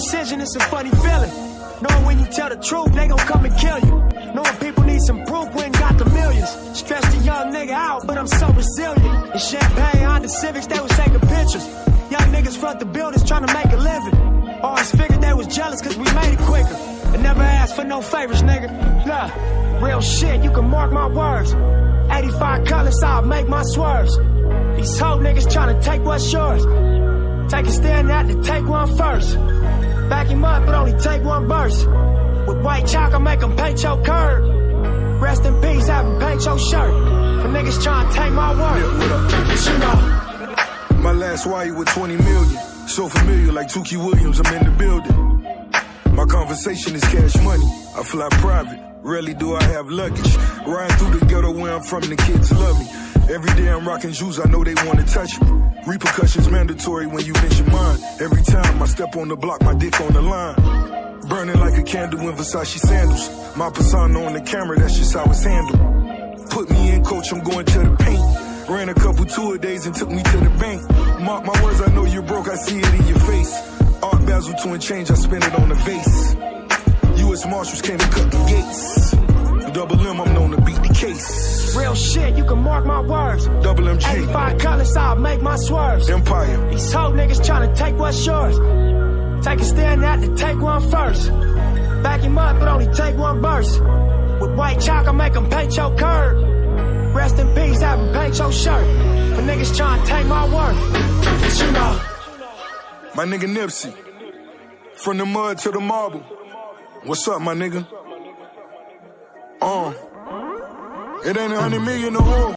decision, it's a funny feeling. Knowing when you tell the truth, they gon' come and kill you. Knowing people need some proof, we ain't got the millions. Stressed a young nigga out, but I'm so resilient. In Champagne, Honda Civics, they was taking pictures. Young niggas front the buildings trying to make a living. Always figured they was jealous cause we made it quicker. And never asked for no favors, nigga. Nah, real shit, you can mark my words. 85 colors, I'll make my swerves. These hoe niggas trying to take what's yours. Take a stand out to take one first. Back him up, but only take one burst. With white chalk, I make him paint your curb. Rest in peace, have him paint your shirt. For niggas trying to take my word. Yeah, what up? But you know. My last wire with 20 million. So familiar like 𝒂𝒑𝑀𝒂𝒂, I'm in the building. My conversation is cash money. I fly private. Rarely do I have luggage. Riding through the ghetto where I'm from, the kids love me. Every day I'm rocking shoes, I know they wanna touch me. Repercussions mandatory when you mention mine. Every time I step on the block, my dick on the line. Burning like a candle in Versace sandals. My persona on the camera, that's just how it's handled. Put me in, coach, I'm going to the paint. Ran a couple tour days and took me to the bank. Mark my words, I know you're broke, I see it in your face. Art Basel to and change, I spend it on the vase. U.S. Marshals came to cut the gates. Double M, I'm known to beat the case. Real shit, you can mark my words. Double MG. 85 colors, I'll make my swerves. Empire. These hoe niggas trying to take what's yours. Take a stand out to take one first. Back him up, but only take one burst. With white chalk, I make him paint your curb. Rest in peace, have him paint your shirt. For niggas trying to take my worth. But you know. My nigga Nipsey. From the mud to the marble. What's up, my nigga? It ain't 100 million no more.